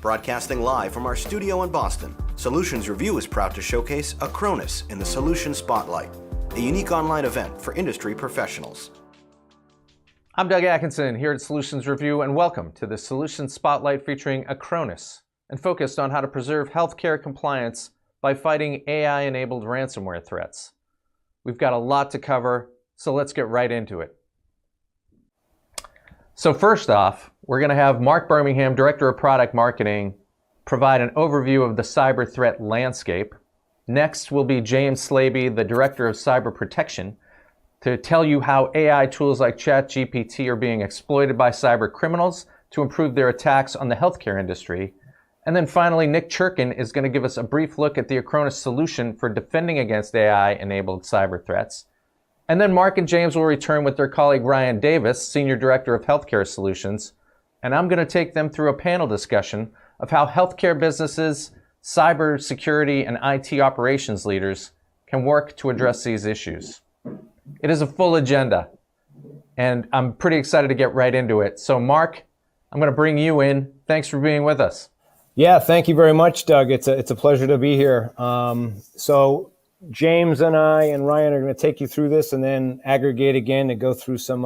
Broadcasting live from our studio in Boston, Solutions Review is proud to showcase Acronis in the Solution Spotlight, a unique online event for industry professionals. I'm Doug Atkinson here at Solutions Review, and welcome to the Solution Spotlight featuring Acronis, and focused on how to preserve healthcare compliance by fighting AI-enabled ransomware threats. We've got a lot to cover, so let's get right into it. So first off, we're going to have Mark Birmingham, Director of Product Marketing, provide an overview of the cyber threat landscape. Next will be James Slaby, the Director of Cyber Protection, to tell you how AI tools like ChatGPT are being exploited by cybercriminals to improve their attacks on the healthcare industry. And then finally, Nick Churkin is going to give us a brief look at the Acronis solution for defending against AI-enabled cyber threats. And then Mark and James will return with their colleague Ryan Davis, Senior Director of Healthcare Solutions, and I'm going to take them through a panel discussion of how healthcare businesses, cybersecurity, and IT operations leaders can work to address these issues. It is a full agenda, and I'm pretty excited to get right into it. So Mark, I'm going to bring you in. Thanks for being with us. Yeah, thank you very much, Doug. It's a pleasure to be here. So James and I and Ryan are going to take you through this and then aggregate again to go through some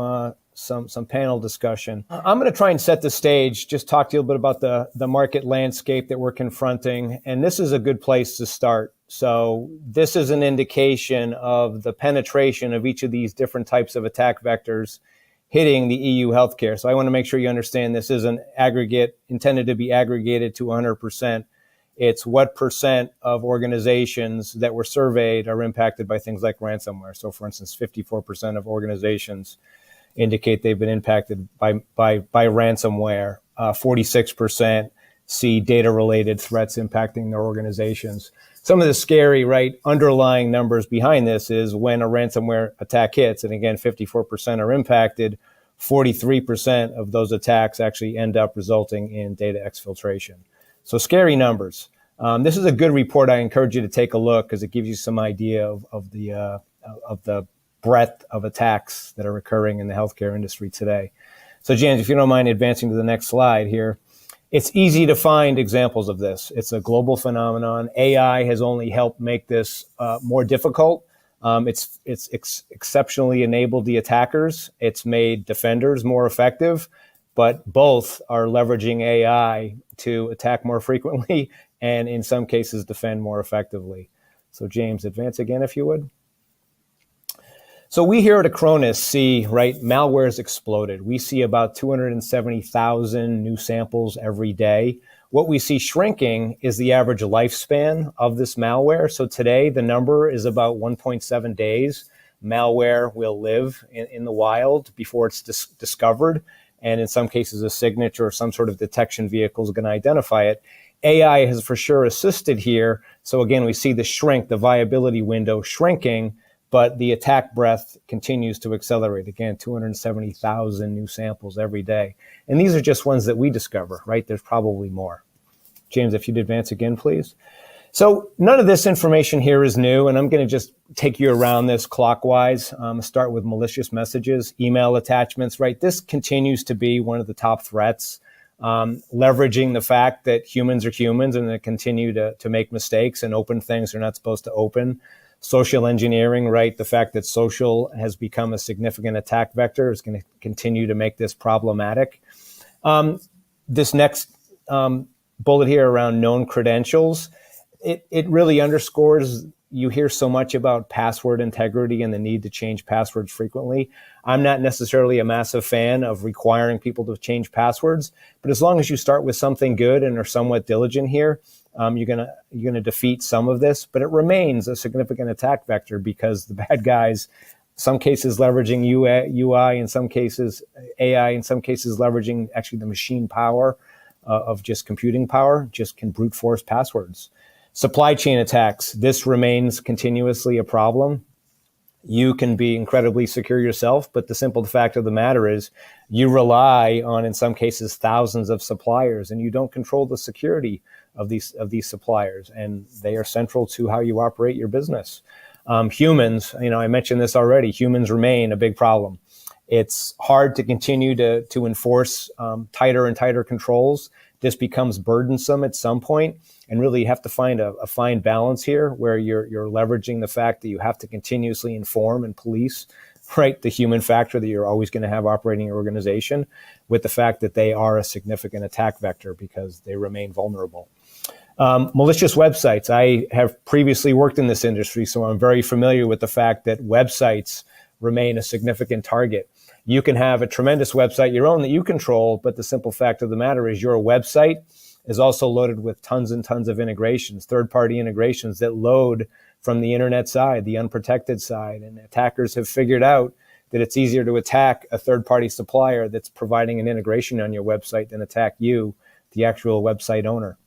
panel discussion. I'm going to try and set the stage, just talk to you a little bit about the market landscape that we're confronting. And this is a good place to start. So this is an indication of the penetration of each of these different types of attack vectors hitting the EU healthcare. So I want to make sure you understand this is an aggregate intended to be aggregated to 100%. It's what percent of organizations that were surveyed are impacted by things like ransomware. So for instance, 54% of organizations indicate they've been impacted by ransomware. 46% see data-related threats impacting their organizations. Some of the scary, underlying numbers behind this is when a ransomware attack hits, and again, 54% are impacted, 43% of those attacks actually end up resulting in data exfiltration. So scary numbers. This is a good report. I encourage you to take a look because it gives you some idea of the breadth of attacks that are occurring in the healthcare industry today. So James, if you don't mind advancing to the next slide here. It's easy to find examples of this. It's a global phenomenon. AI has only helped make this more difficult. It's exceptionally enabled the attackers. It's made defenders more effective, but both are leveraging AI to attack more frequently and in some cases defend more effectively. So James, advance again if you would. So we here at Acronis see, malware has exploded. We see about 270,000 new samples every day. What we see shrinking is the average lifespan of this malware. So today the number is about 1.7 days. Malware will live in the wild before it's discovered. And in some cases, a signature or some sort of detection vehicle is going to identify it. AI has for sure assisted here. So again, we see the shrink, the viability window shrinking, but the attack breadth continues to accelerate. Again, 270,000 new samples every day. And these are just ones that we discover, There's probably more. James, if you'd advance again, please. So none of this information here is new, and I'm going to just take you around this clockwise. Start with malicious messages, email attachments, This continues to be one of the top threats, leveraging the fact that humans are humans and they continue to make mistakes and open things they're not supposed to open. Social engineering, The fact that social has become a significant attack vector is going to continue to make this problematic. This next bullet here around known credentials, it really underscores, you hear so much about password integrity and the need to change passwords frequently. I'm not necessarily a massive fan of requiring people to change passwords, but as long as you start with something good and are somewhat diligent here, you're gonna defeat some of this, but it remains a significant attack vector because the bad guys, some cases leveraging UI, in some cases AI, in some cases leveraging actually the machine power of just computing power, just can brute force passwords. Supply chain attacks, this remains continuously a problem. You can be incredibly secure yourself, but the simple fact of the matter is you rely on, in some cases, thousands of suppliers, and you don't control the security of these suppliers, and they are central to how you operate your business. Humans, I mentioned this already, humans remain a big problem. It's hard to continue to enforce tighter and tighter controls this becomes burdensome at some point, and really you have to find a fine balance here where you're leveraging the fact that you have to continuously inform and police, right, the human factor that you're always going to have operating your organization, with the fact that they are a significant attack vector because they remain vulnerable. Malicious websites. I have previously worked in this industry, so I'm very familiar with the fact that websites remain a significant target. You can have a tremendous website your own that you control, but the simple fact of the matter is your website is also loaded with tons and tons of integrations, third-party integrations that load from the internet side, the unprotected side. And attackers have figured out that it's easier to attack a third-party supplier that's providing an integration on your website than attack you, the actual website owner.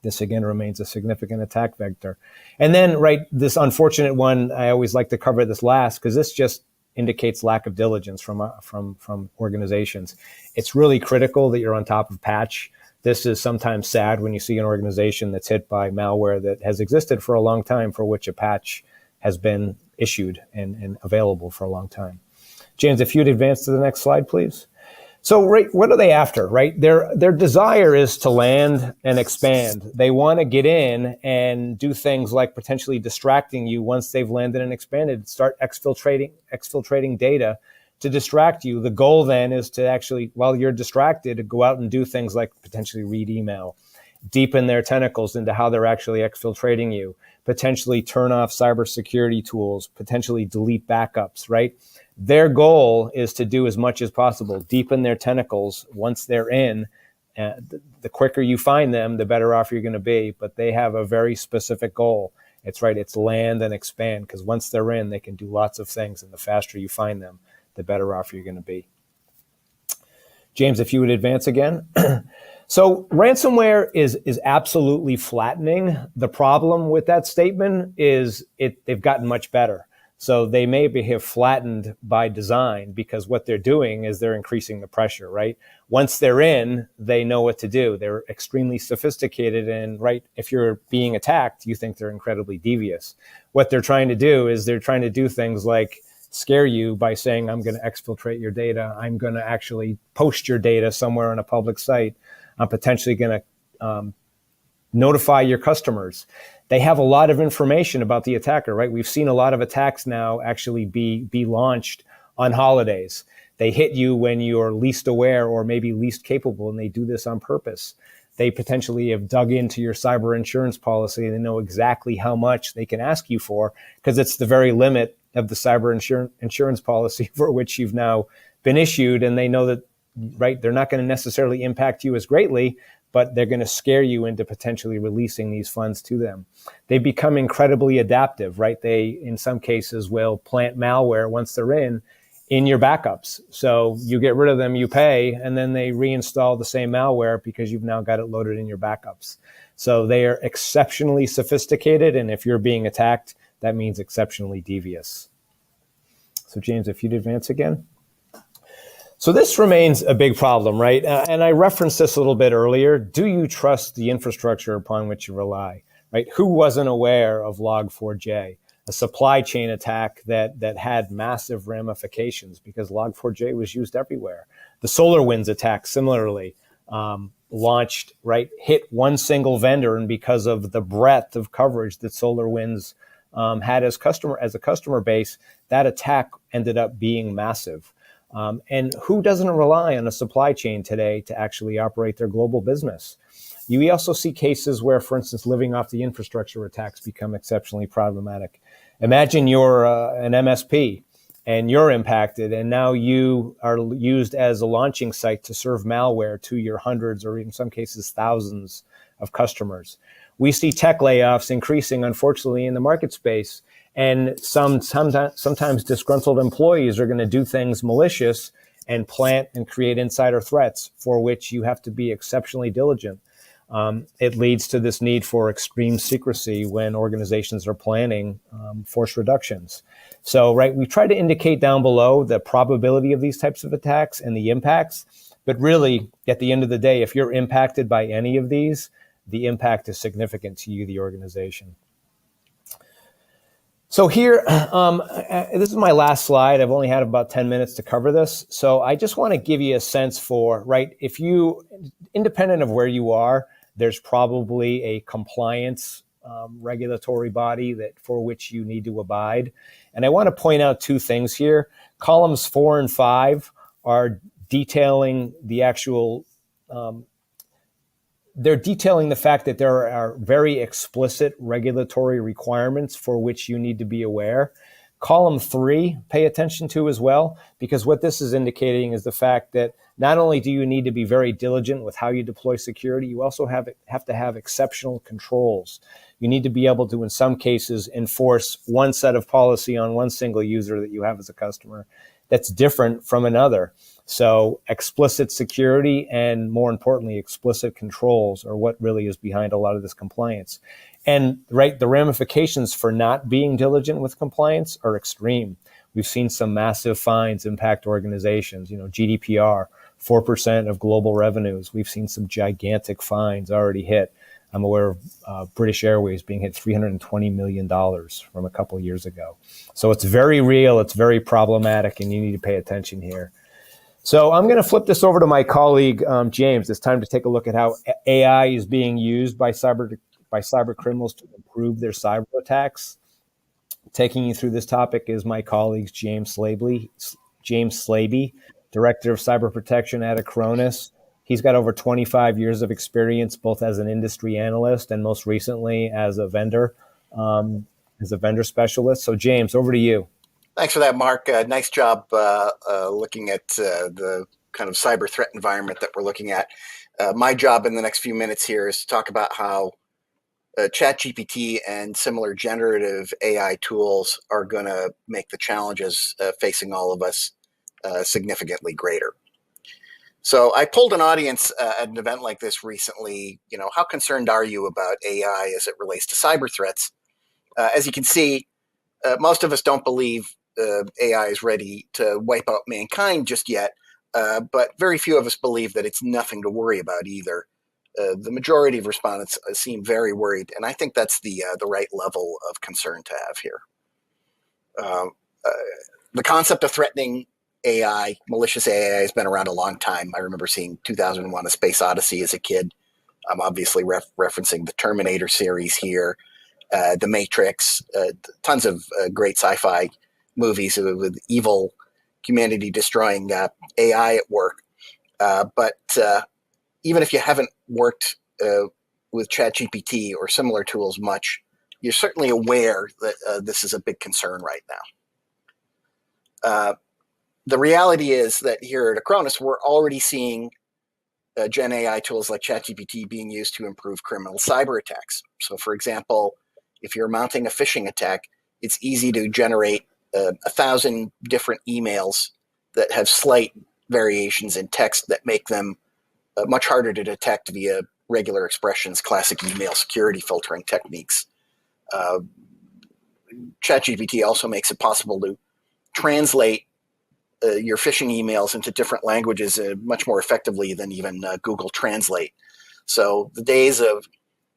This, again, remains a significant attack vector. And then, right, this unfortunate one, I always like to cover this last because this just indicates lack of diligence from organizations. It's really critical that you're on top of patch. This is sometimes sad when you see an organization that's hit by malware that has existed for a long time, for which a patch has been issued and available for a long time. James, if you'd advance to the next slide, please. So, right, what are they after, right? Their desire is to land and expand. They want to get in and do things like potentially distracting you once they've landed and expanded, start exfiltrating data to distract you. The goal then is to actually, while you're distracted, go out and do things like potentially read email, deepen their tentacles into how they're actually exfiltrating you, potentially turn off cybersecurity tools, potentially delete backups, right? Their goal is to do as much as possible, deepen their tentacles once they're in. The quicker you find them, the better off you're going to be. But they have a very specific goal. It's right. It's land and expand, because once they're in, they can do lots of things. And the faster you find them, the better off you're going to be. James, if you would advance again. So ransomware is absolutely flattening. The problem with that statement is they've gotten much better. So they maybe have flattened by design, because what they're doing is they're increasing the pressure, right? Once they're in, they know what to do. They're extremely sophisticated, and right, if you're being attacked, you think they're incredibly devious. What they're trying to do is they're trying to do things like scare you by saying, I'm going to exfiltrate your data. I'm going to actually post your data somewhere on a public site. I'm potentially going to notify your customers. They have a lot of information about the attacker, right? We've seen a lot of attacks now actually be launched on holidays. They hit you when you're least aware or maybe least capable, and they do this on purpose. They potentially have dug into your cyber insurance policy, and they know exactly how much they can ask you for, because it's the very limit of the cyber insurance policy for which you've now been issued. And they know that, right, they're not going to necessarily impact you as greatly, but they're going to scare you into potentially releasing these funds to them. They become incredibly adaptive, right? They, in some cases, will plant malware once they're in your backups. So you get rid of them, you pay, and then they reinstall the same malware because you've now got it loaded in your backups. So they are exceptionally sophisticated, and if you're being attacked, that means exceptionally devious. So James, if you'd advance again. So this remains a big problem, right? And I referenced this a little bit earlier. Do you trust the infrastructure upon which you rely, right? Who wasn't aware of Log4j, a supply chain attack that had massive ramifications because Log4j was used everywhere? The SolarWinds attack, similarly, launched, right, hit one single vendor, and because of the breadth of coverage that SolarWinds had as a customer base, that attack ended up being massive. And who doesn't rely on a supply chain today to actually operate their global business? You also see cases where, for instance, living off the infrastructure attacks become exceptionally problematic. Imagine you're an MSP and you're impacted, and now you are used as a launching site to serve malware to your hundreds or in some cases thousands of customers. We see tech layoffs increasing, unfortunately, in the market space. And sometimes disgruntled employees are going to do things malicious and plant and create insider threats for which you have to be exceptionally diligent. It leads to this need for extreme secrecy when organizations are planning force reductions. So, right, we try to indicate down below the probability of these types of attacks and the impacts. But really, at the end of the day, if you're impacted by any of these, the impact is significant to you, the organization. So here, this is my last slide. I've only had about 10 minutes to cover this. So I just want to give you a sense for, right, if you, independent of where you are, there's probably a compliance regulatory body that for which you need to abide. And I want to point out two things here. Columns 4 and 5 are detailing the actual they're detailing the fact that there are very explicit regulatory requirements for which you need to be aware. Column 3, pay attention to as well, because what this is indicating is the fact that not only do you need to be very diligent with how you deploy security, you also have to have exceptional controls. You need to be able to, in some cases, enforce one set of policy on one single user that you have as a customer that's different from another. So explicit security and, more importantly, explicit controls are what really is behind a lot of this compliance. And right, the ramifications for not being diligent with compliance are extreme. We've seen some massive fines impact organizations. GDPR, 4% of global revenues. We've seen some gigantic fines already hit. I'm aware of British Airways being hit $320 million from a couple of years ago. So it's very real, it's very problematic, and you need to pay attention here. So I'm going to flip this over to my colleague, James. It's time to take a look at how AI is being used by cyber criminals to improve their cyber attacks. Taking you through this topic is my colleague, James Slaby, Director of Cyber Protection at Acronis. He's got over 25 years of experience, both as an industry analyst and most recently as a vendor specialist. So James, over to you. Thanks for that, Mark. Nice job looking at the kind of cyber threat environment that we're looking at. My job in the next few minutes here is to talk about how ChatGPT and similar generative AI tools are going to make the challenges facing all of us significantly greater. So I polled an audience at an event like this recently. How concerned are you about AI as it relates to cyber threats? As you can see, most of us don't believe AI is ready to wipe out mankind just yet, but very few of us believe that it's nothing to worry about either. The majority of respondents seem very worried, and I think that's the right level of concern to have here. The concept of threatening AI, malicious AI, has been around a long time. I remember seeing 2001: A Space Odyssey as a kid. I'm obviously referencing the Terminator series here, The Matrix, tons of great sci-fi movies with evil, humanity-destroying AI at work. But even if you haven't worked with ChatGPT or similar tools much, you're certainly aware that this is a big concern right now. The reality is that here at Acronis, we're already seeing GenAI tools like ChatGPT being used to improve criminal cyber attacks. So, for example, if you're mounting a phishing attack, it's easy to generate 1,000 different emails that have slight variations in text that make them much harder to detect via regular expressions, classic email security filtering techniques. ChatGPT also makes it possible to translate your phishing emails into different languages much more effectively than even Google Translate. So the days of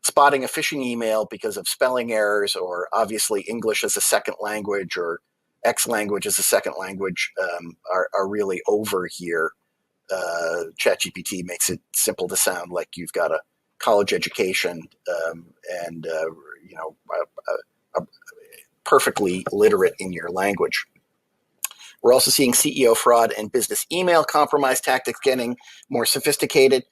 spotting a phishing email because of spelling errors, or obviously English as a second language or X language as a second language, are really over here. ChatGPT makes it simple to sound like you've got a college education and perfectly literate in your language. We're also seeing CEO fraud and business email compromise tactics getting more sophisticated.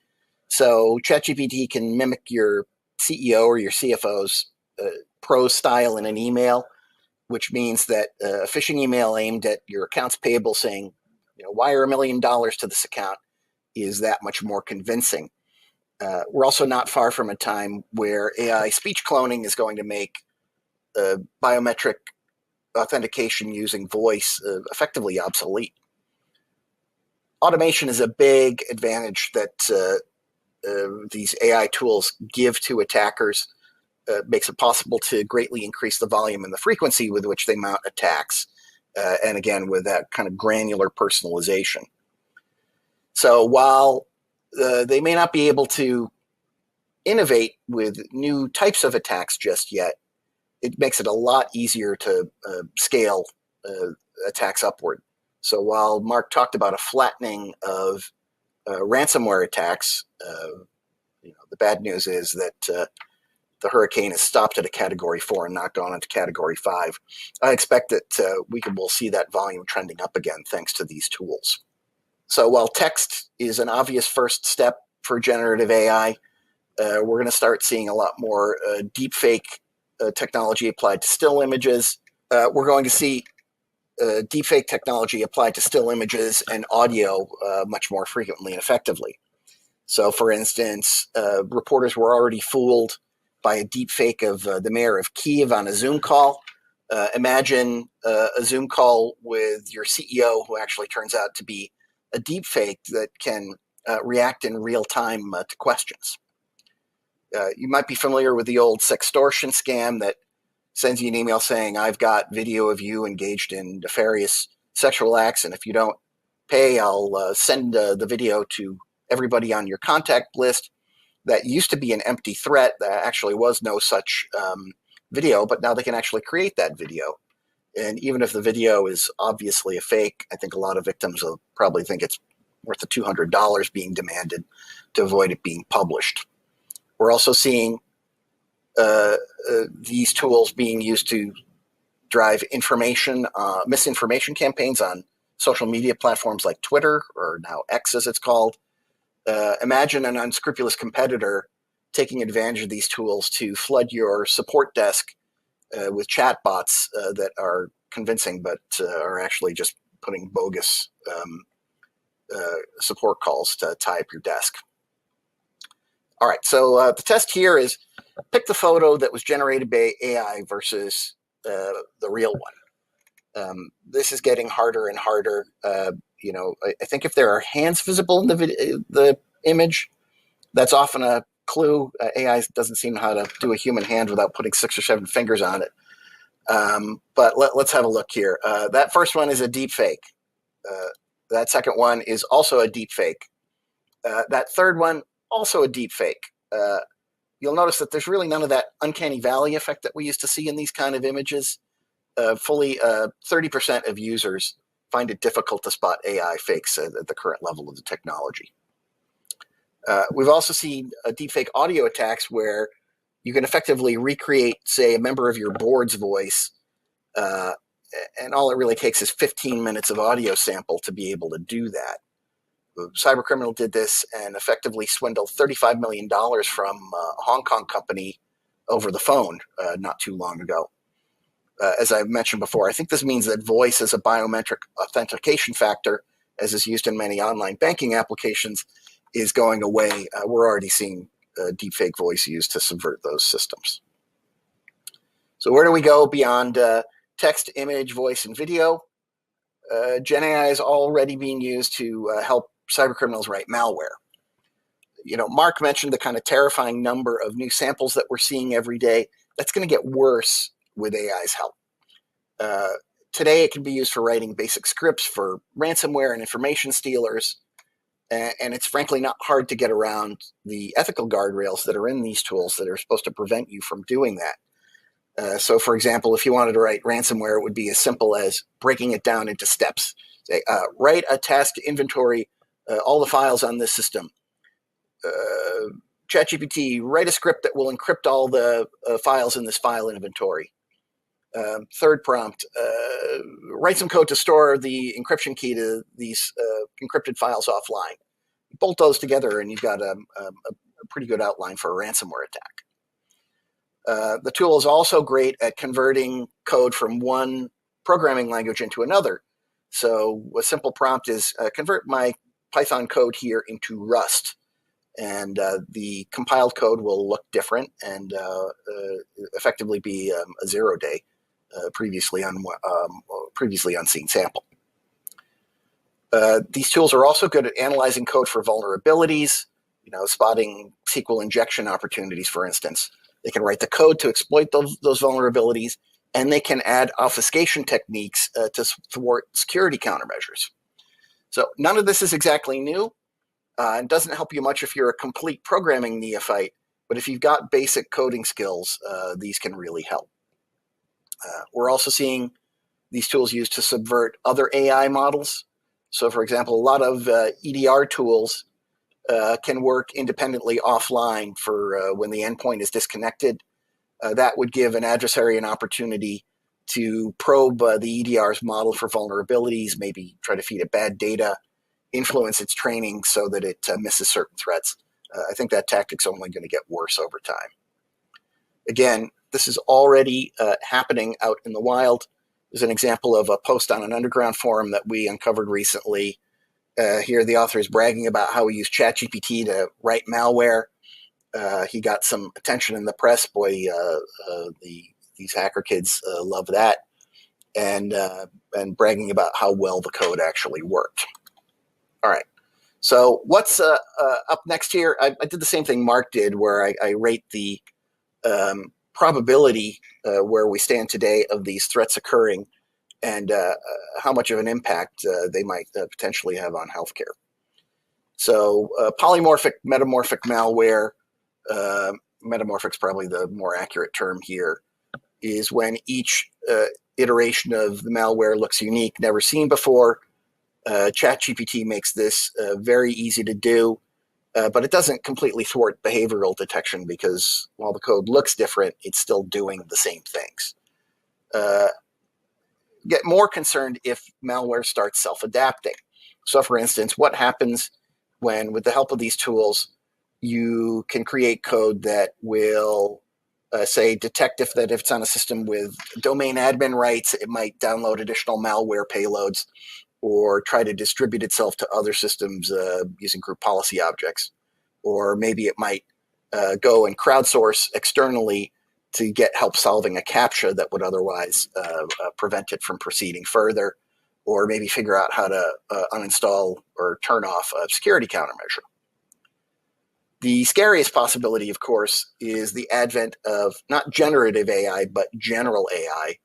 So ChatGPT can mimic your CEO or your CFO's prose style in an email, which means that a phishing email aimed at your accounts payable saying, wire $1 million to this account is that much more convincing. We're also not far from a time where AI speech cloning is going to make biometric authentication using voice effectively obsolete. Automation is a big advantage that these AI tools give to attackers. Makes it possible to greatly increase the volume and the frequency with which they mount attacks, and again, with that kind of granular personalization. So while they may not be able to innovate with new types of attacks just yet, it makes it a lot easier to scale attacks upward. So while Mark talked about a flattening of ransomware attacks, the bad news is that the hurricane has stopped at a Category 4 and not gone into Category 5. I expect that we'll see that volume trending up again thanks to these tools. So while text is an obvious first step for generative AI, we're going to start seeing a lot more deepfake technology applied to still images. We're going to see deepfake technology applied to still images and audio much more frequently and effectively. So, for instance, reporters were already fooled by a deepfake of the mayor of Kyiv on a Zoom call. Imagine a Zoom call with your CEO who actually turns out to be a deepfake that can react in real time to questions. You might be familiar with the old sextortion scam that sends you an email saying, I've got video of you engaged in nefarious sexual acts, and if you don't pay, I'll send the video to everybody on your contact list. That used to be an empty threat. There actually was no such video, but now they can actually create that video. And even if the video is obviously a fake, I think a lot of victims will probably think it's worth the $200 being demanded to avoid it being published. We're also seeing these tools being used to drive misinformation campaigns on social media platforms like Twitter, or now X as it's called. Imagine an unscrupulous competitor taking advantage of these tools to flood your support desk with chatbots that are convincing, but are actually just putting bogus support calls to tie up your desk. All right, so the test here is pick the photo that was generated by AI versus the real one. This is getting harder and harder. I think if there are hands visible in the image, that's often a clue. AI doesn't seem how to do a human hand without putting 6 or 7 fingers on it. But let's have a look here. That first one is a deep fake. That second one is also a deep fake. That third one, also a deep fake. You'll notice that there's really none of that uncanny valley effect that we used to see in these kind of images. Fully 30% of users find it difficult to spot AI fakes at the current level of the technology. We've also seen deepfake audio attacks where you can effectively recreate, say, a member of your board's voice, and all it really takes is 15 minutes of audio sample to be able to do that. Cybercriminal did this and effectively swindled $35 million from a Hong Kong company over the phone not too long ago. As I mentioned before, I think this means that voice as a biometric authentication factor, as is used in many online banking applications, is going away. We're already seeing deepfake voice used to subvert those systems. So where do we go beyond text, image, voice, and video? GenAI is already being used to help cybercriminals write malware. Mark mentioned the kind of terrifying number of new samples that we're seeing every day. That's going to get worse with AI's help. Today, it can be used for writing basic scripts for ransomware and information stealers, and it's frankly not hard to get around the ethical guardrails that are in these tools that are supposed to prevent you from doing that. So, for example, if you wanted to write ransomware, it would be as simple as breaking it down into steps. Say, write a task to inventory all the files on this system. ChatGPT, write a script that will encrypt all the files in this file inventory. Third prompt, write some code to store the encryption key to these encrypted files offline. Bolt those together and you've got a pretty good outline for a ransomware attack. The tool is also great at converting code from one programming language into another. So a simple prompt is convert my Python code here into Rust. And the compiled code will look different and effectively be a 0-day previously unseen sample. These tools are also good at analyzing code for vulnerabilities, spotting SQL injection opportunities, for instance. They can write the code to exploit those vulnerabilities, and they can add obfuscation techniques to thwart security countermeasures. So none of this is exactly new. It doesn't help you much if you're a complete programming neophyte, but if you've got basic coding skills, these can really help. We're also seeing these tools used to subvert other AI models. So, for example, a lot of EDR tools can work independently offline for when the endpoint is disconnected. That would give an adversary an opportunity to probe the EDR's model for vulnerabilities, maybe try to feed it bad data, influence its training so that it misses certain threats. I think that tactic's only going to get worse over time. Again, this is already happening out in the wild. There's an example of a post on an underground forum that we uncovered recently. Here, the author is bragging about how he used ChatGPT to write malware. He got some attention in the press. Boy, these hacker kids love that, and bragging about how well the code actually worked. All right. So what's up next here? I did the same thing Mark did, where I rate the probability where we stand today of these threats occurring and how much of an impact they might potentially have on healthcare. So polymorphic, metamorphic malware, metamorphic's probably the more accurate term here, is when each iteration of the malware looks unique, never seen before. ChatGPT makes this very easy to do, but it doesn't completely thwart behavioral detection because while the code looks different, it's still doing the same things. Get more concerned if malware starts self-adapting. So for instance, what happens when, with the help of these tools, you can create code that will say detect if it's on a system with domain admin rights, it might download additional malware payloads or try to distribute itself to other systems using group policy objects. Or maybe it might go and crowdsource externally to get help solving a CAPTCHA that would otherwise prevent it from proceeding further, or maybe figure out how to uninstall or turn off a security countermeasure. The scariest possibility, of course, is the advent of not generative AI, but general AI.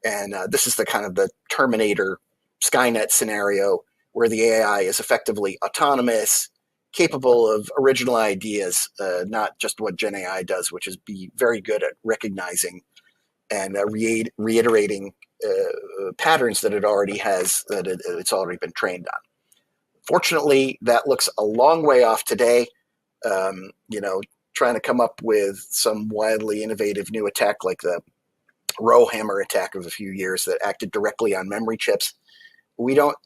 And this is the kind of the Terminator Skynet scenario where the AI is effectively autonomous, capable of original ideas, not just what GenAI does, which is be very good at recognizing and reiterating patterns that it already has, that it's already been trained on. Fortunately, that looks a long way off today. Trying to come up with some wildly innovative new attack like the Rowhammer attack of a few years that acted directly on memory chips. We don't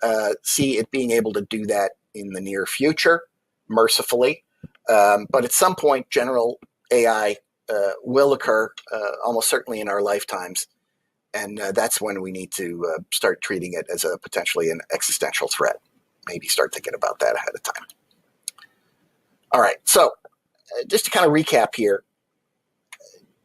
see it being able to do that in the near future, mercifully. But at some point, general AI will occur, almost certainly in our lifetimes. And that's when we need to start treating it as a potentially an existential threat. Maybe start thinking about that ahead of time. All right, so just to kind of recap here,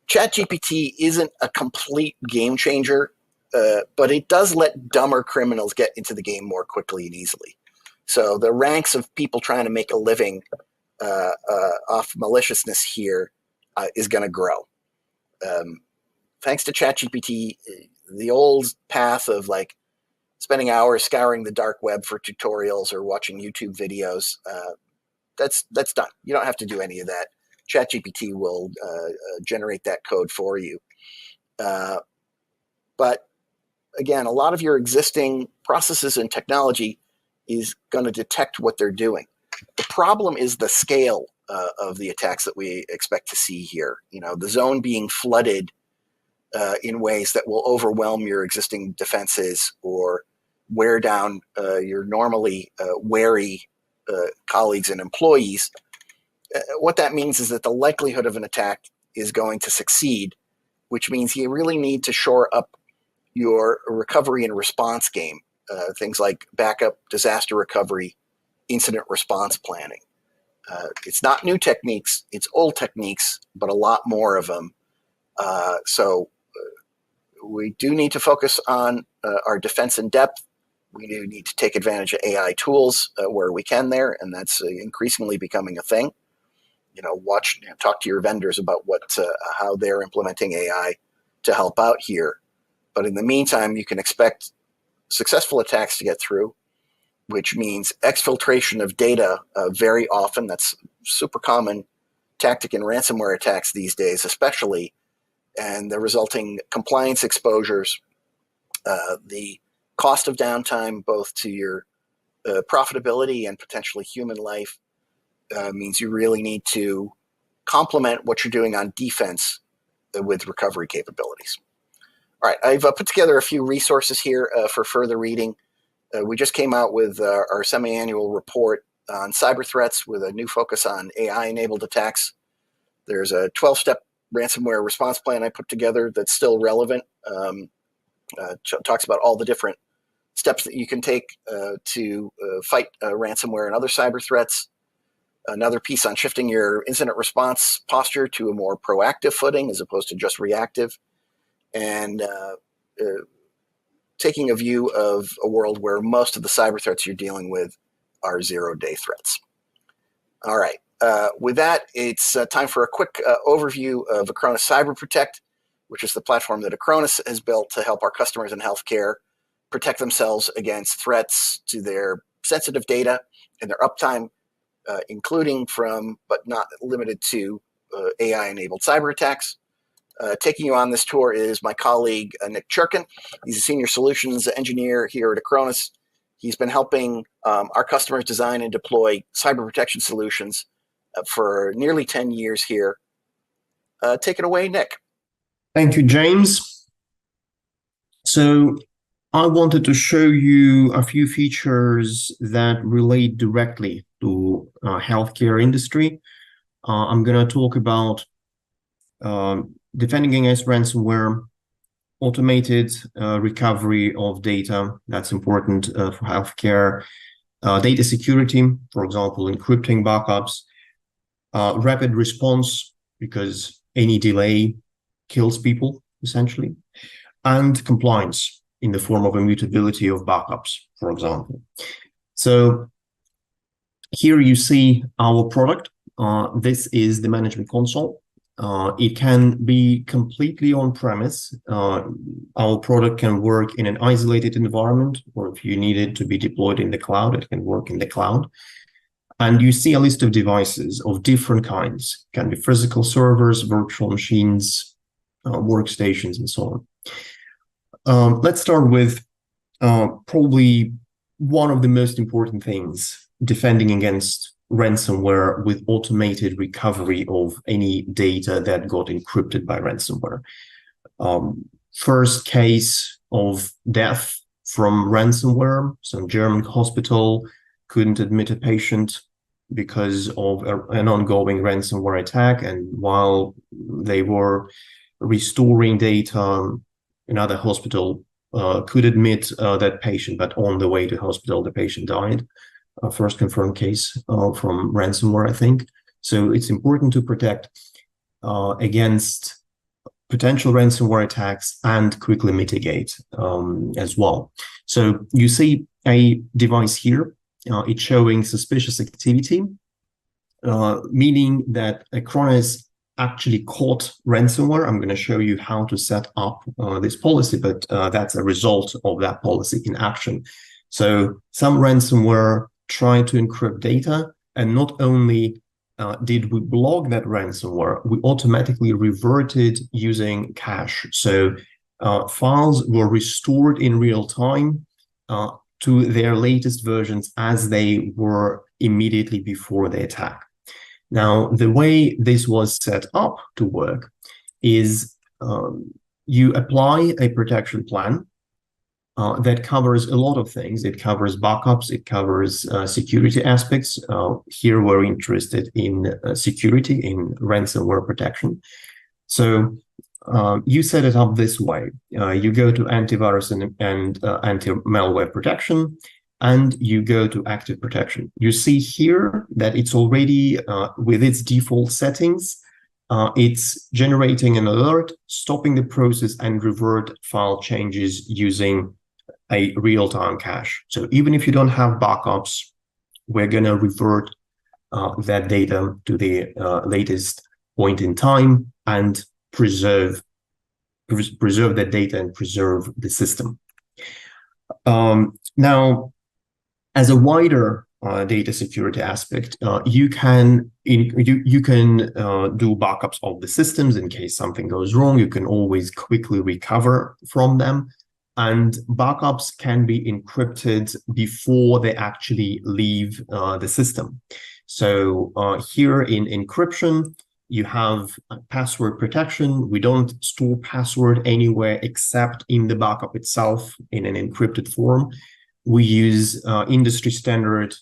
ChatGPT isn't a complete game changer, but it does let dumber criminals get into the game more quickly and easily. So the ranks of people trying to make a living off maliciousness here is going to grow. Thanks to ChatGPT, the old path of like spending hours scouring the dark web for tutorials or watching YouTube videos, that's done. You don't have to do any of that. ChatGPT will generate that code for you. But again, a lot of your existing processes and technology is going to detect what they're doing. The problem is the scale of the attacks that we expect to see here. The zone being flooded in ways that will overwhelm your existing defenses or wear down your normally wary colleagues and employees. What that means is that the likelihood of an attack is going to succeed, which means you really need to shore up your recovery and response game, things like backup, disaster recovery, incident response planning. It's not new techniques, it's old techniques, but a lot more of them. So we do need to focus on our defense in depth. We do need to take advantage of AI tools where we can there, and that's increasingly becoming a thing. Talk to your vendors about how they're implementing AI to help out here. But in the meantime, you can expect successful attacks to get through, which means exfiltration of data very often. That's super common tactic in ransomware attacks these days, especially. and the resulting compliance exposures, the cost of downtime, both to your profitability and potentially human life, means you really need to complement what you're doing on defense with recovery capabilities. All right, I've put together a few resources here for further reading. We just came out with our semi-annual report on cyber threats with a new focus on AI-enabled attacks. There's a 12-step ransomware response plan I put together that's still relevant. Talks about all the different steps that you can take to fight ransomware and other cyber threats. Another piece on shifting your incident response posture to a more proactive footing as opposed to just reactive, and taking a view of a world where most of the cyber threats you're dealing with are zero-day threats. All right, with that, it's time for a quick overview of Acronis Cyber Protect, which is the platform that Acronis has built to help our customers in healthcare protect themselves against threats to their sensitive data and their uptime, including from, but not limited to, AI-enabled cyber attacks. Taking you on this tour is my colleague, Nick Churkin. He's a senior solutions engineer here at Acronis. He's been helping our customers design and deploy cyber protection solutions for nearly 10 years here. Take it away, Nick. Thank you, James. So I wanted to show you a few features that relate directly to healthcare industry. I'm going to talk about defending against ransomware, automated recovery of data, that's important for healthcare, data security, for example, encrypting backups, rapid response, because any delay kills people, essentially, and compliance in the form of immutability of backups, for example. So here you see our product. This is the management console. It can be completely on-premise. Our product can work in an isolated environment, or if you need it to be deployed in the cloud, it can work in the cloud. And you see a list of devices of different kinds. It can be physical servers, virtual machines, workstations, and so on. Let's start with probably one of the most important things, defending against ransomware with automated recovery of any data that got encrypted by ransomware. First case of death from ransomware. Some German hospital couldn't admit a patient because of an ongoing ransomware attack, and while they were restoring data, another hospital could admit that patient, but on the way to hospital, the patient died. First confirmed case from ransomware, I think. So it's important to protect against potential ransomware attacks and quickly mitigate as well. So you see a device here. It's showing suspicious activity, meaning that Acronis actually caught ransomware. I'm going to show you how to set up this policy, but that's a result of that policy in action. So some ransomware tried to encrypt data, and not only did we block that ransomware, we automatically reverted using cache. So files were restored in real time to their latest versions as they were immediately before the attack. Now, the way this was set up to work is you apply a protection plan that covers a lot of things. It covers backups, it covers security aspects. Here we're interested in security, in ransomware protection. So you set it up this way. You go to antivirus and anti-malware protection, and you go to active protection. You see here that it's already with its default settings. It's generating an alert, stopping the process, and revert file changes using a real-time cache. So even if you don't have backups, we're going to revert that data to the latest point in time and preserve that data and preserve the system. Now, as a wider data security aspect. You can do backups of the systems in case something goes wrong. You can always quickly recover from them, and backups can be encrypted before they actually leave the system. So here in encryption, you have password protection. We don't store password anywhere except in the backup itself in an encrypted form. We use industry standard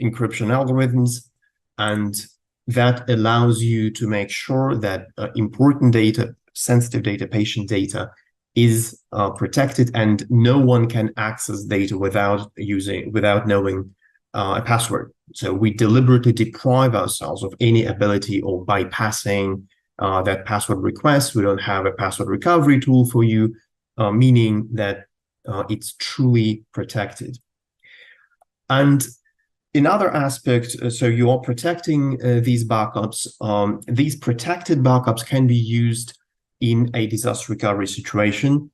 encryption algorithms, and that allows you to make sure that important data, sensitive data, patient data is protected, and no one can access data without knowing a password. So we deliberately deprive ourselves of any ability of bypassing that password request. We don't have a password recovery tool for you, meaning that it's truly protected. And another aspect, so you are protecting these backups. These protected backups can be used in a disaster recovery situation,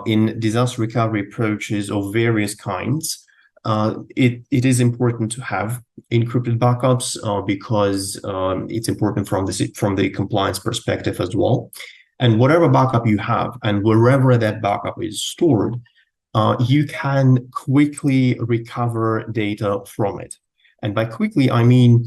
in disaster recovery approaches of various kinds. It is important to have encrypted backups because it's important from the compliance perspective as well. And whatever backup you have and wherever that backup is stored, you can quickly recover data from it. And by quickly, I mean,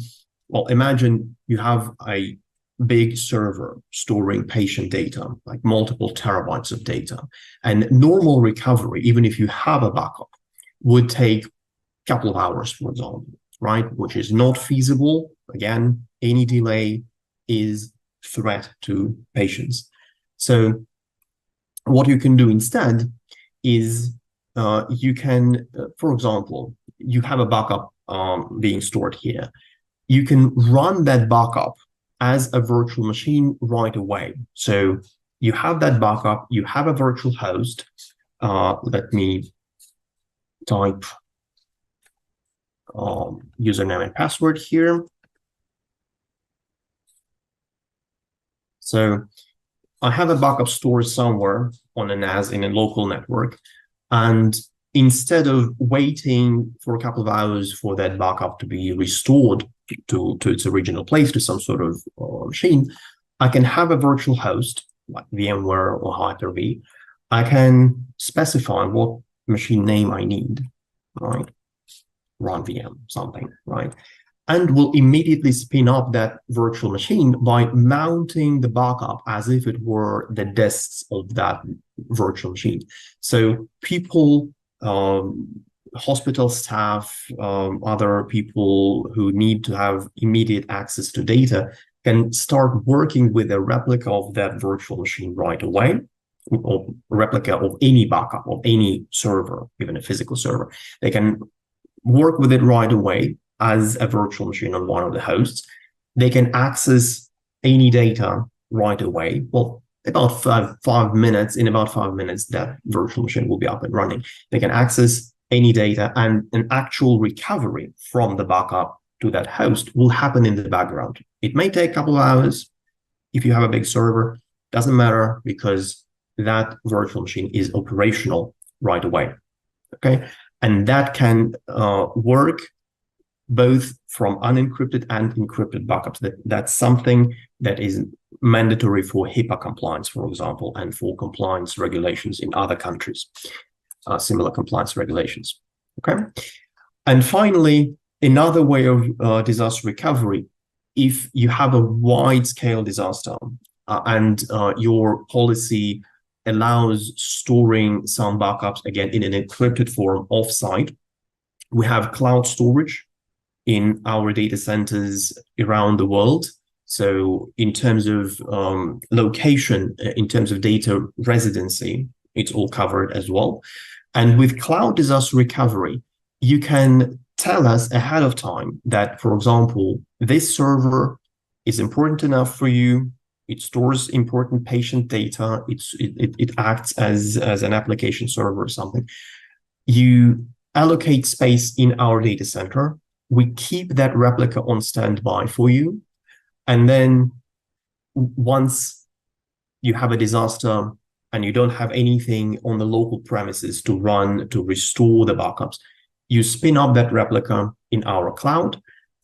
well, imagine you have a big server storing patient data, like multiple terabytes of data. And normal recovery, even if you have a backup, would take a couple of hours, for example, right? Which is not feasible. Again, any delay is threat to patients. So what you can do instead is you can, for example, you have a backup being stored here. You can run that backup as a virtual machine right away. So you have that backup, you have a virtual host. Let me type username and password here. So I have a backup stored somewhere on a NAS in a local network. And instead of waiting for a couple of hours for that backup to be restored to its original place, to some sort of machine, I can have a virtual host like VMware or Hyper-V. I can specify what machine name I need, right? Run VM, something, right? And will immediately spin up that virtual machine by mounting the backup as if it were the disks of that virtual machine. So people, hospital staff, other people who need to have immediate access to data can start working with a replica of that virtual machine right away, or replica of any backup of any server, even a physical server. They can work with it right away as a virtual machine on one of the hosts. They can access any data right away. Well, about 5 minutes, in about 5 minutes, that virtual machine will be up and running. They can access any data, and an actual recovery from the backup to that host will happen in the background. It may take a couple of hours. If you have a big server, doesn't matter, because that virtual machine is operational right away. Okay, and that can work both from unencrypted and encrypted backups. That's something that is mandatory for HIPAA compliance, for example, and for compliance regulations in other countries, similar compliance regulations. Okay, and finally, another way of disaster recovery, if you have a wide-scale disaster and your policy allows storing some backups, again, in an encrypted form offsite, we have cloud storage in our data centers around the world. So in terms of location, in terms of data residency, it's all covered as well. And with cloud disaster recovery, you can tell us ahead of time that, for example, this server is important enough for you. It stores important patient data. It acts as an application server or something. You allocate space in our data center. We keep that replica on standby for you. And then once you have a disaster and you don't have anything on the local premises to run, to restore the backups, You spin up that replica in our cloud,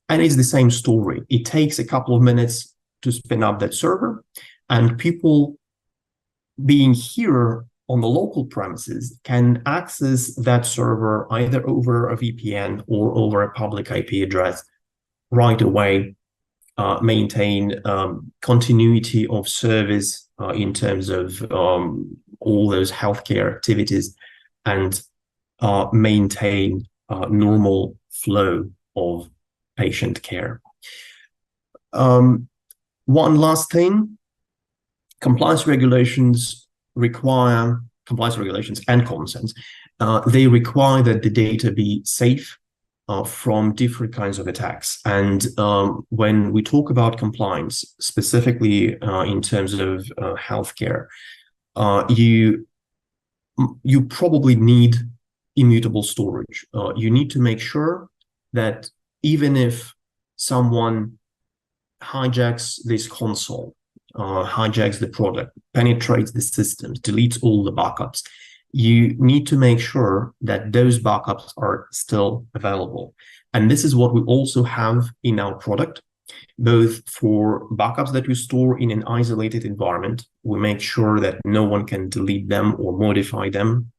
and it's the same story. It takes a couple of minutes to spin up that server, and people being here on the local premises can access that server either over a VPN or over a public IP address right away, maintain continuity of service in terms of all those healthcare activities, and maintain normal flow of patient care. One last thing, compliance regulations and common sense, they require that the data be safe from different kinds of attacks. And when we talk about compliance, specifically in terms of healthcare, you probably need immutable storage. You need to make sure that even if someone hijacks this console, hijacks the product, penetrates the systems, deletes all the backups, you need to make sure that those backups are still available. And this is what we also have in our product, both for backups that we store in an isolated environment. We make sure that no one can delete them or modify them,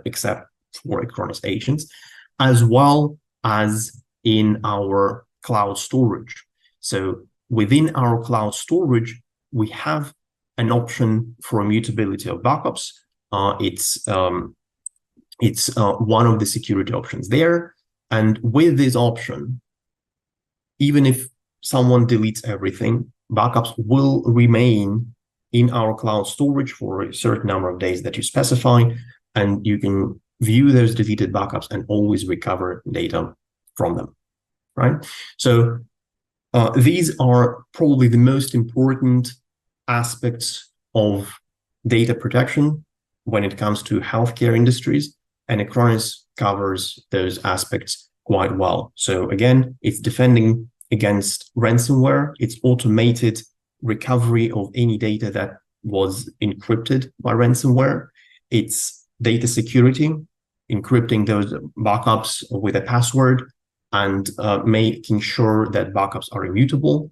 except for Acronis agents, as well as in our cloud storage. So within our cloud storage, we have an option for immutability of backups. It's one of the security options there. And with this option, even if someone deletes everything, backups will remain in our cloud storage for a certain number of days that you specify, and you can view those deleted backups and always recover data from them, right? So these are probably the most important aspects of data protection when it comes to healthcare industries, and Acronis covers those aspects quite well. So again, it's defending against ransomware, it's automated recovery of any data that was encrypted by ransomware, it's data security, encrypting those backups with a password and making sure that backups are immutable.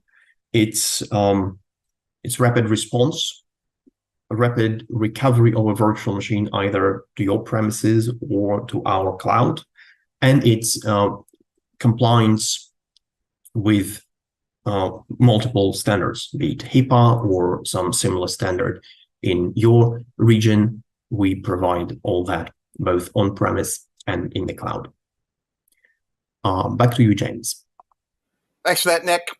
It's rapid response, a rapid recovery of a virtual machine, either to your premises or to our cloud. And it's compliance with multiple standards, be it HIPAA or some similar standard in your region. We provide all that, both on-premise and in the cloud. Back to you, James. Thanks for that, Nick.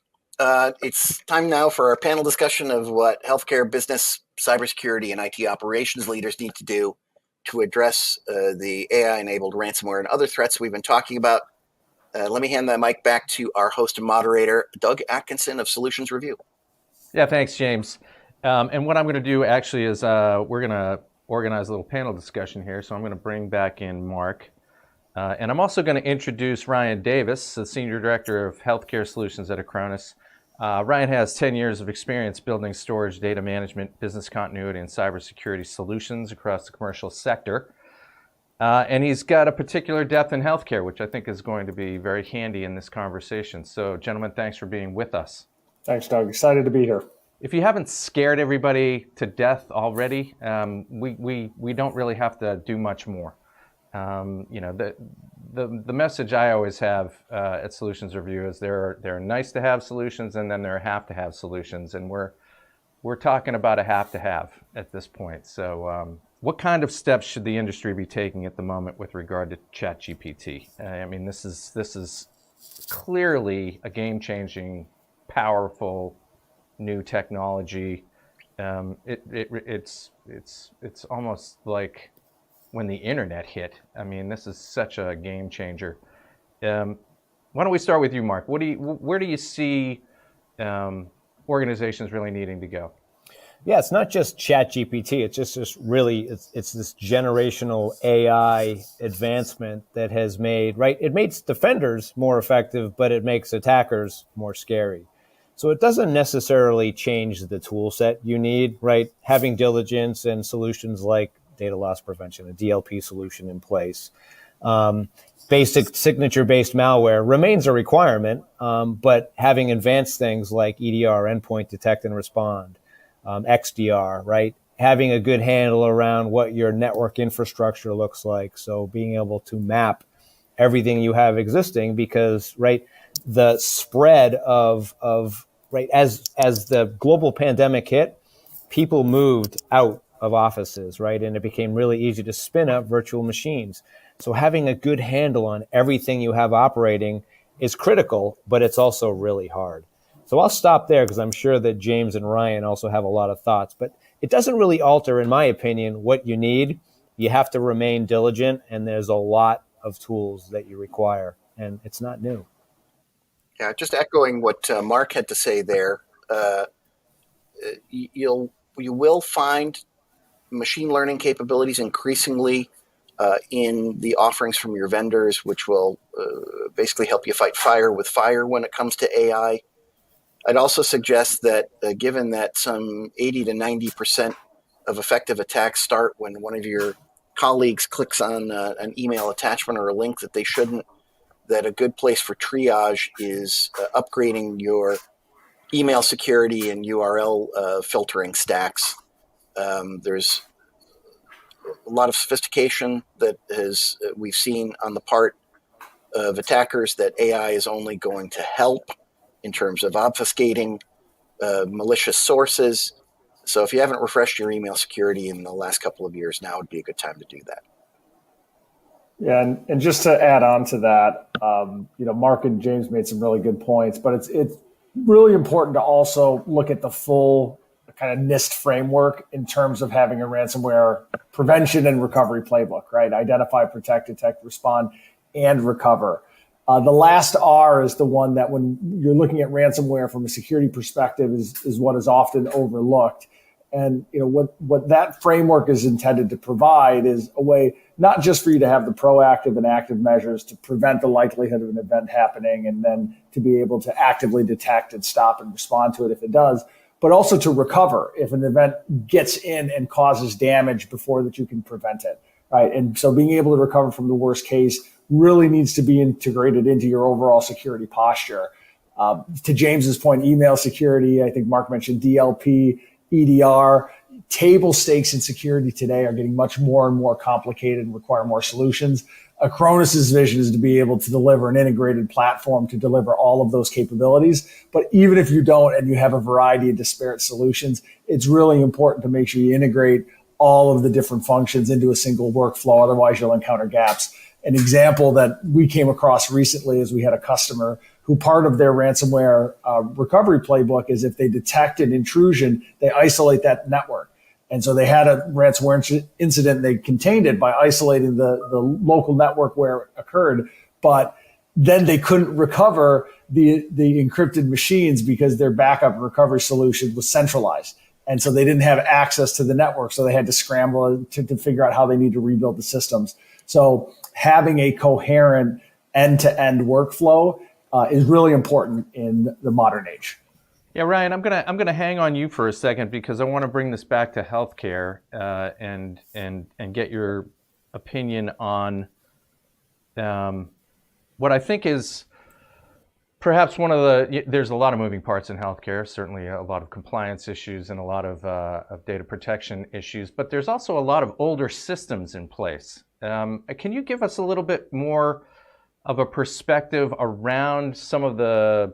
It's time now for our panel discussion of what healthcare, business, cybersecurity, and IT operations leaders need to do to address the AI-enabled ransomware and other threats we've been talking about. Let me hand the mic back to our host and moderator, Doug Atkinson of Solutions Review. Yeah, thanks, James. And what I'm going to do actually is we're going to organize a little panel discussion here. So I'm going to bring back in Mark. And I'm also going to introduce Ryan Davis, the Senior Director of Healthcare Solutions at Acronis. Ryan has 10 years of experience building storage, data management, business continuity, and cybersecurity solutions across the commercial sector. And he's got a particular depth in healthcare, which I think is going to be very handy in this conversation. So, gentlemen, thanks for being with us. Thanks, Doug. Excited to be here. If you haven't scared everybody to death already, we don't really have to do much more. You know, the message I always have at Solutions Review is there are nice to have solutions, and then there are have to have solutions, and we're talking about a have to have at this point. So what kind of steps should the industry be taking at the moment with regard to ChatGPT? I mean, this is clearly a game-changing, powerful new technology. It's almost like when the internet hit. I mean, this is such a game changer. Why don't we start with you, Mark? Where do you see organizations really needing to go? Yeah, it's not just ChatGPT. It's just this it's this generational AI advancement that has made, right? It makes defenders more effective, but it makes attackers more scary. So it doesn't necessarily change the tool set you need, right? Having diligence and solutions like data loss prevention, a DLP solution in place. Basic signature-based malware remains a requirement, but having advanced things like EDR, endpoint detect and respond, XDR, right? Having a good handle around what your network infrastructure looks like. So being able to map everything you have existing, because, right, the spread of right, as the global pandemic hit, people moved out of offices, right? And it became really easy to spin up virtual machines. So having a good handle on everything you have operating is critical, but it's also really hard. So I'll stop there because I'm sure that James and Ryan also have a lot of thoughts, but it doesn't really alter, in my opinion, what you need. You have to remain diligent, and there's a lot of tools that you require, and it's not new. Yeah, just echoing what Mark had to say there. You will find machine learning capabilities increasingly in the offerings from your vendors, which will basically help you fight fire with fire when it comes to AI. I'd also suggest that given that some 80 to 90% of effective attacks start when one of your colleagues clicks on an email attachment or a link that they shouldn't, that a good place for triage is upgrading your email security and URL filtering stacks. There's a lot of sophistication that we've seen on the part of attackers that AI is only going to help in terms of obfuscating malicious sources. So if you haven't refreshed your email security in the last couple of years, now would be a good time to do that. Yeah, and just to add on to that, Mark and James made some really good points, but it's really important to also look at the full kind of NIST framework in terms of having a ransomware prevention and recovery playbook, right? Identify, protect, detect, respond, and recover. The last R is the one that when you're looking at ransomware from a security perspective is what is often overlooked. And what that framework is intended to provide is a way not just for you to have the proactive and active measures to prevent the likelihood of an event happening and then to be able to actively detect and stop and respond to it if it does, but also to recover if an event gets in and causes damage before that you can prevent it, right? And so being able to recover from the worst case really needs to be integrated into your overall security posture. To James's point, email security, I think Mark mentioned DLP, EDR. Table stakes in security today are getting much more and more complicated and require more solutions. Acronis's vision is to be able to deliver an integrated platform to deliver all of those capabilities. But even if you don't and you have a variety of disparate solutions, it's really important to make sure you integrate all of the different functions into a single workflow. Otherwise, you'll encounter gaps. An example that we came across recently is we had a customer who part of their ransomware recovery playbook is if they detect an intrusion, they isolate that network. And so they had a ransomware incident. They contained it by isolating the local network where it occurred, but then they couldn't recover the encrypted machines because their backup recovery solution was centralized. And so they didn't have access to the network. So they had to scramble to figure out how they need to rebuild the systems. So having a coherent end-to-end workflow is really important in the modern age. Yeah, Ryan, I'm gonna hang on you for a second because I want to bring this back to healthcare and get your opinion on what I think is perhaps one of the. There's a lot of moving parts in healthcare. Certainly, a lot of compliance issues and a lot of data protection issues. But there's also a lot of older systems in place. Can you give us a little bit more of a perspective around some of the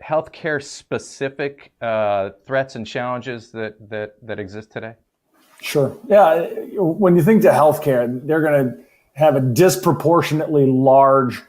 healthcare specific threats and challenges that exist today? Sure. Yeah. When you think to healthcare, they're going to have a disproportionately large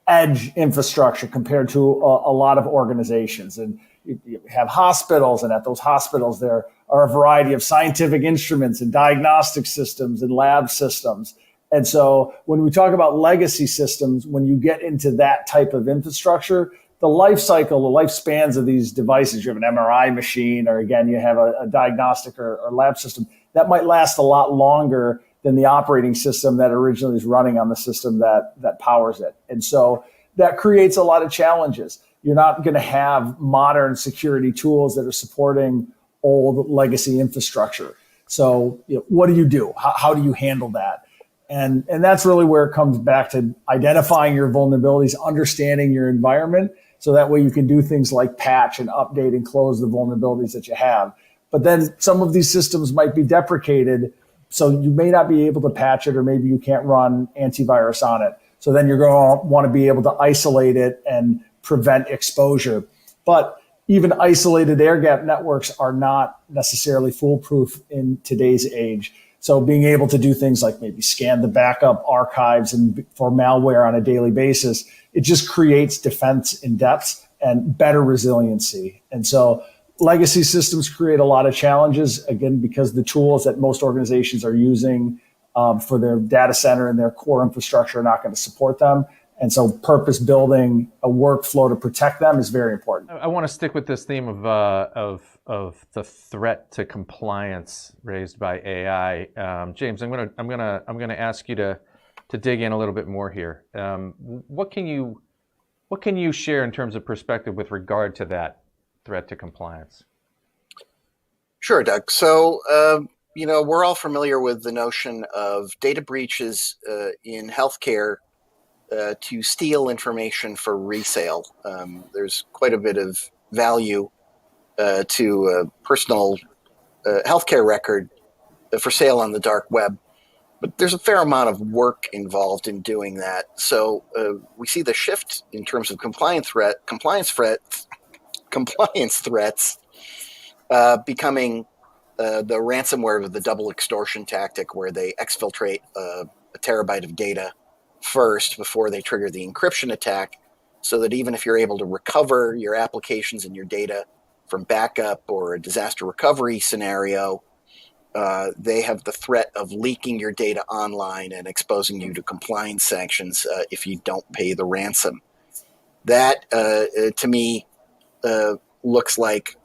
edge infrastructure compared to a lot of organizations. And you have hospitals, and at those hospitals, there are a variety of scientific instruments and diagnostic systems and lab systems. And so when we talk about legacy systems, when you get into that type of infrastructure, the life cycle, the lifespans of these devices, you have an MRI machine, or again, you have a diagnostic or lab system, that might last a lot longer than the operating system that originally is running on the system that powers it. And so that creates a lot of challenges. You're not going to have modern security tools that are supporting old legacy infrastructure. So what do you do? How do you handle that? And that's really where it comes back to identifying your vulnerabilities, understanding your environment, so that way you can do things like patch and update and close the vulnerabilities that you have. But then some of these systems might be deprecated, so you may not be able to patch it, or maybe you can't run antivirus on it. So then you're going to want to be able to isolate it and prevent exposure. But even isolated air-gapped networks are not necessarily foolproof in today's age. So being able to do things like maybe scan the backup archives and for malware on a daily basis, it just creates defense in depth and better resiliency. And so legacy systems create a lot of challenges, again, because the tools that most organizations are using for their data center and their core infrastructure are not going to support them. And so purpose building a workflow to protect them is very important. I want to stick with this theme of the threat to compliance raised by AI. James, I'm gonna ask you to dig in a little bit more here. What can you share in terms of perspective with regard to that threat to compliance? Sure, Doug. So, we're all familiar with the notion of data breaches in healthcare to steal information for resale. There's quite a bit of value to a personal healthcare record for sale on the dark web. But there's a fair amount of work involved in doing that. So we see the shift in terms of compliance threats becoming the ransomware with the double extortion tactic, where they exfiltrate a terabyte of data first before they trigger the encryption attack, so that even if you're able to recover your applications and your data from backup or a disaster recovery scenario, they have the threat of leaking your data online and exposing you to compliance sanctions if you don't pay the ransom. That, to me, looks like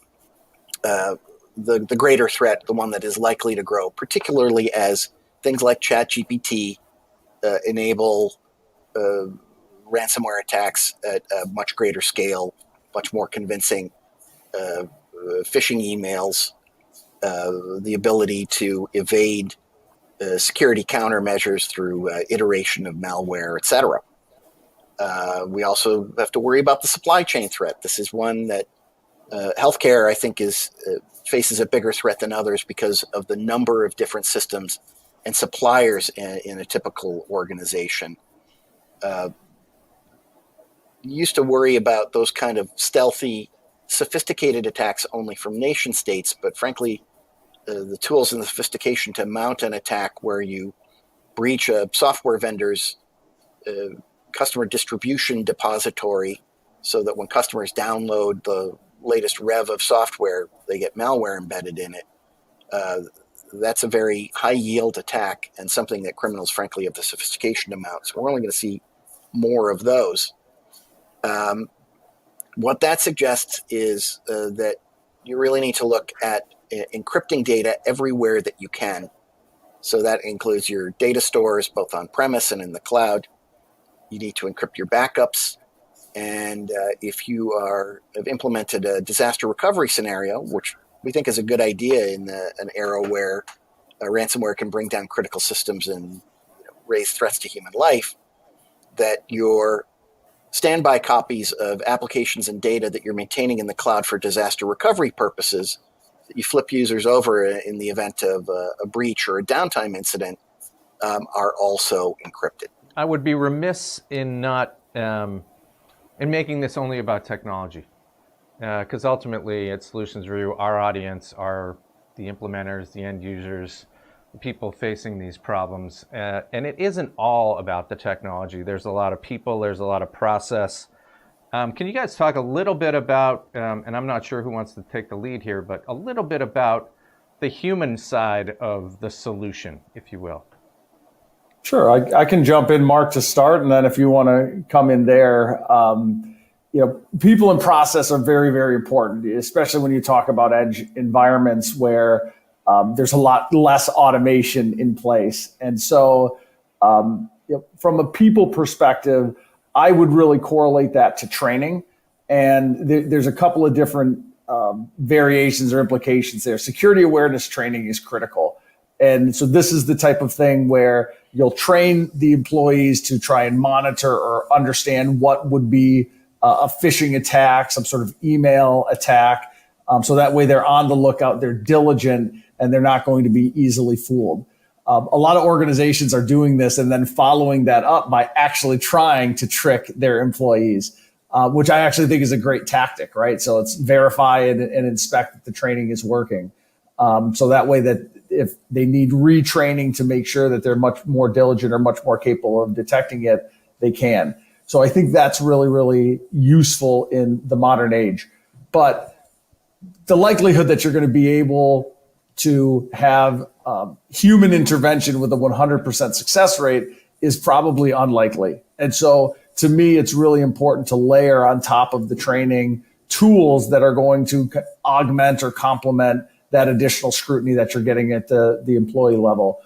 the greater threat, the one that is likely to grow, particularly as things like ChatGPT enable ransomware attacks at a much greater scale, much more convincing phishing emails, the ability to evade security countermeasures through iteration of malware, etc. We also have to worry about the supply chain threat. This is one that healthcare, I think, faces a bigger threat than others because of the number of different systems and suppliers in a typical organization. You used to worry about those kind of stealthy, sophisticated attacks only from nation states, but frankly, the tools and the sophistication to mount an attack where you breach a software vendor's customer distribution depository, so that when customers download the latest rev of software, they get malware embedded in it. That's a very high yield attack, and something that criminals, frankly, have the sophistication to mount. So we're only going to see more of those. What that suggests is that you really need to look at encrypting data everywhere that you can. So that includes your data stores, both on premise and in the cloud. You need to encrypt your backups. And if you have implemented a disaster recovery scenario, which we think is a good idea in an era where ransomware can bring down critical systems and raise threats to human life, that your standby copies of applications and data that you're maintaining in the cloud for disaster recovery purposes, that you flip users over in the event of a breach or a downtime incident, are also encrypted. I would be remiss in not in making this only about technology, because ultimately at Solutions Review, our audience are the implementers, the end users, the people facing these problems. And it isn't all about the technology. There's a lot of people, there's a lot of process. Can you guys talk a little bit about, and I'm not sure who wants to take the lead here, but a little bit about the human side of the solution, if you will? Sure, I can jump in, Mark, to start, and then if you want to come in there, people and process are very, very important, especially when you talk about edge environments where there's a lot less automation in place. And so from a people perspective, I would really correlate that to training. And there's a couple of different variations or implications there. Security awareness training is critical. And so this is the type of thing where you'll train the employees to try and monitor or understand what would be a phishing attack, some sort of email attack. So that way they're on the lookout, they're diligent, and they're not going to be easily fooled. A lot of organizations are doing this and then following that up by actually trying to trick their employees, which I actually think is a great tactic, right? So it's verify and inspect that the training is working. So that way that if they need retraining to make sure that they're much more diligent or much more capable of detecting it, they can. So I think that's really, really useful in the modern age. But the likelihood that you're going to be able to have human intervention with a 100% success rate is probably unlikely. And so to me, it's really important to layer on top of the training tools that are going to augment or complement that additional scrutiny that you're getting at the employee level.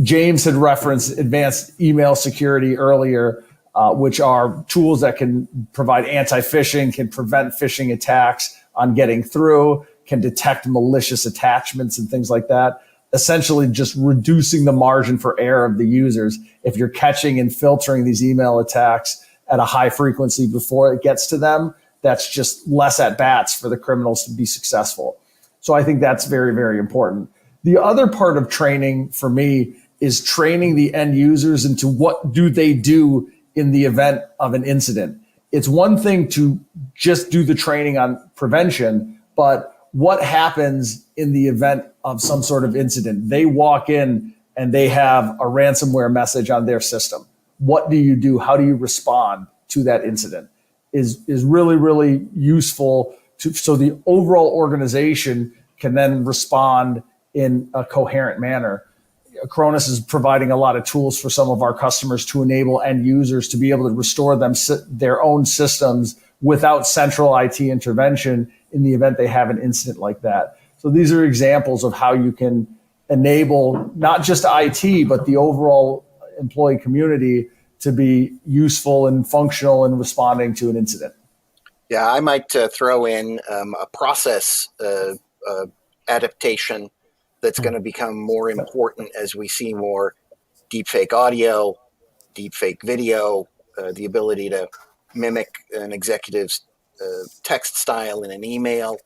James had referenced advanced email security earlier, which are tools that can provide anti-phishing, can prevent phishing attacks on getting through, can detect malicious attachments and things like that. Essentially just reducing the margin for error of the users. If you're catching and filtering these email attacks at a high frequency before it gets to them, that's just less at bats for the criminals to be successful. So I think that's very, very important. The other part of training for me is training the end users into what do they do in the event of an incident. It's one thing to just do the training on prevention, but what happens in the event of some sort of incident? They walk in and they have a ransomware message on their system. What do you do? How do you respond to that incident? Is really, really useful so the overall organization can then respond in a coherent manner. Acronis is providing a lot of tools for some of our customers to enable end users to be able to restore their own systems without central IT intervention in the event they have an incident like that. So these are examples of how you can enable not just IT, but the overall employee community to be useful and functional in responding to an incident. Yeah, I might throw in a process adaptation that's going to become more important as we see more deepfake audio, deepfake video, the ability to mimic an executive's text style in an email,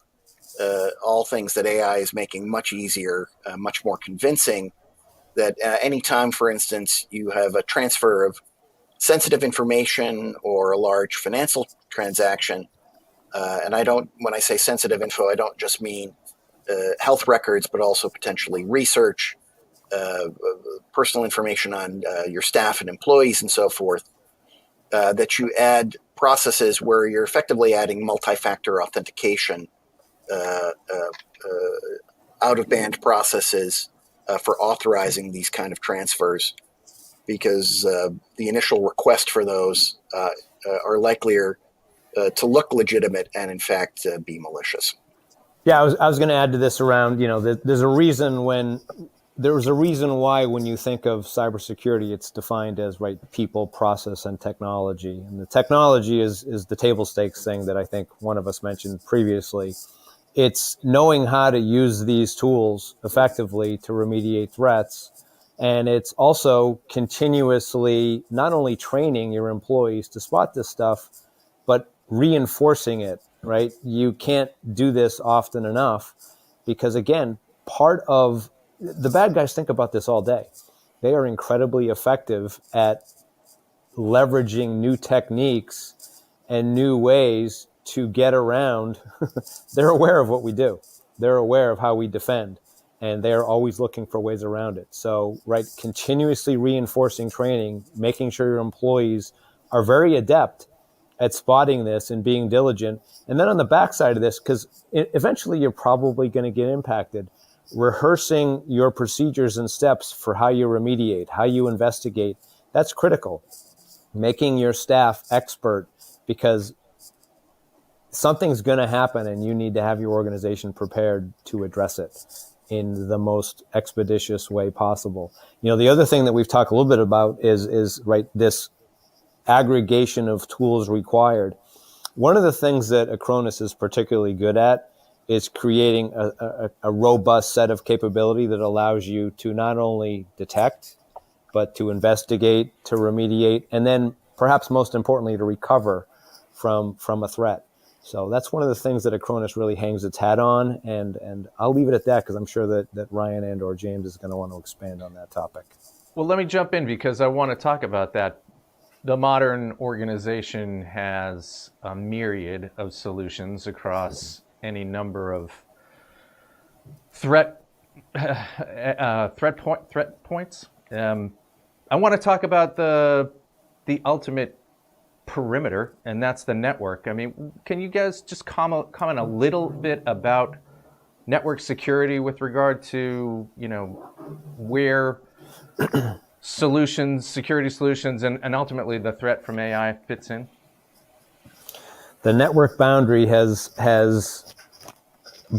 all things that AI is making much easier, much more convincing. That anytime, for instance, you have a transfer of sensitive information or a large financial transaction, and when I say sensitive info, I don't just mean health records, but also potentially research, personal information on your staff and employees and so forth, that you add processes where you're effectively adding multi-factor authentication, out-of-band processes for authorizing these kind of transfers, because the initial request for those are likelier to look legitimate and in fact be malicious. Yeah, I was going to add to this around, there's a reason why when you think of cybersecurity, it's defined as people, process, and technology. And the technology is the table stakes thing that I think one of us mentioned previously. It's knowing how to use these tools effectively to remediate threats. And it's also continuously not only training your employees to spot this stuff, but reinforcing it, right? You can't do this often enough because, again, part of the bad guys think about this all day. They are incredibly effective at leveraging new techniques and new ways to get around. They're aware of what we do. They're aware of how we defend, and they're always looking for ways around it. So, continuously reinforcing training, making sure your employees are very adept at spotting this and being diligent. And then on the backside of this, because eventually you're probably going to get impacted, rehearsing your procedures and steps for how you remediate, how you investigate, that's critical. Making your staff expert, because something's going to happen and you need to have your organization prepared to address it in the most expeditious way possible. The other thing that we've talked a little bit about is this aggregation of tools required. One of the things that Acronis is particularly good at is creating a robust set of capability that allows you to not only detect, but to investigate, to remediate, and then perhaps most importantly, to recover from a threat. So that's one of the things that Acronis really hangs its hat on, and I'll leave it at that because I'm sure that Ryan and or James is going to want to expand on that topic. Well, let me jump in because I want to talk about that. The modern organization has a myriad of solutions across any number of threat points. I want to talk about the ultimate perimeter, and that's the network. I mean, can you guys just comment a little bit about network security with regard to, where security solutions, and ultimately the threat from AI fits in? The network boundary has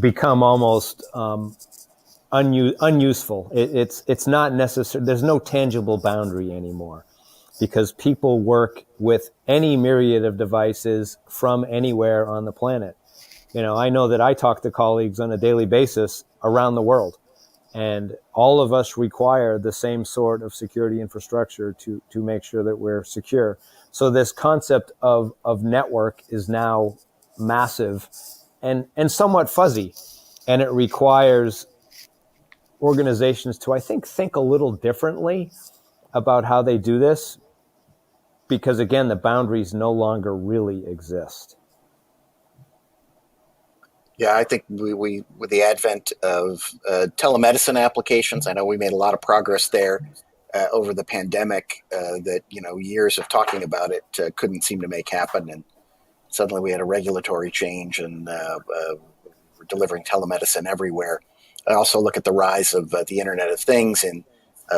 become almost unuseful. It's not necessary. There's no tangible boundary anymore because people work with any myriad of devices from anywhere on the planet. I know that I talk to colleagues on a daily basis around the world, and all of us require the same sort of security infrastructure to make sure that we're secure. So this concept of network is now massive and somewhat fuzzy, and it requires organizations to, I think a little differently about how they do this, because again, the boundaries no longer really exist. Yeah, I think we with the advent of telemedicine applications, I know we made a lot of progress there over the pandemic. That years of talking about it couldn't seem to make happen, and suddenly we had a regulatory change, and we're delivering telemedicine everywhere. I also look at the rise of the Internet of Things and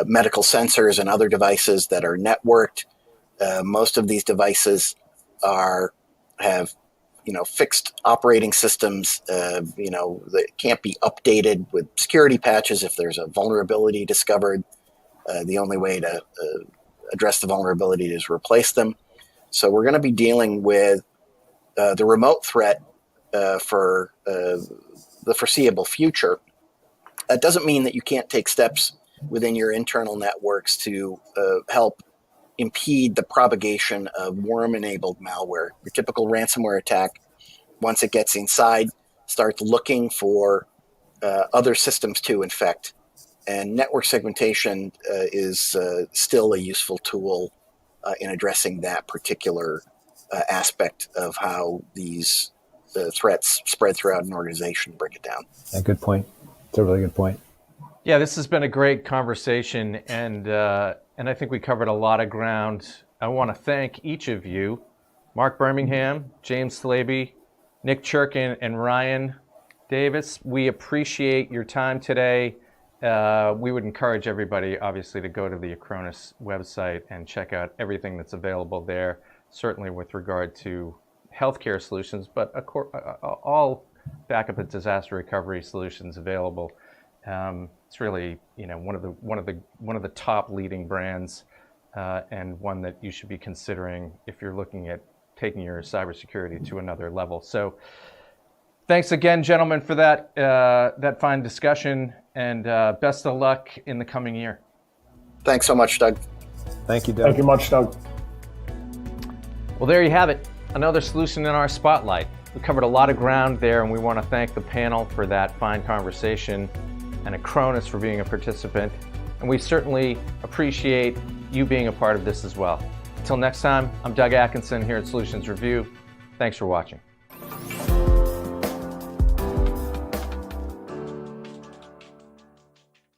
medical sensors and other devices that are networked. Most of these devices have fixed operating systems, that can't be updated with security patches if there's a vulnerability discovered. The only way to address the vulnerability is replace them. So we're going to be dealing with the remote threat for the foreseeable future. That doesn't mean that you can't take steps within your internal networks to help impede the propagation of worm-enabled malware. Your typical ransomware attack, once it gets inside, starts looking for other systems to infect. And network segmentation is still a useful tool in addressing that particular aspect of how these threats spread throughout an organization and break it down. A good point. It's a really good point. Yeah, this has been a great conversation, and I think we covered a lot of ground. I want to thank each of you, Mark Birmingham, James Slaby, Nick Churkin, and Ryan Davis. We appreciate your time today. We would encourage everybody, obviously, to go to the Acronis website and check out everything that's available there, certainly with regard to healthcare solutions, but all backup and disaster recovery solutions available. It's really, one of the top leading brands, and one that you should be considering if you're looking at taking your cybersecurity to another level. So, thanks again, gentlemen, for that fine discussion, and best of luck in the coming year. Thanks so much, Doug. Thank you, Doug. Thank you much, Doug. Well, there you have it. Another solution in our spotlight. We covered a lot of ground there, and we want to thank the panel for that fine conversation, and Acronis for being a participant. And we certainly appreciate you being a part of this as well. Until next time, I'm Doug Atkinson here at Solutions Review. Thanks for watching.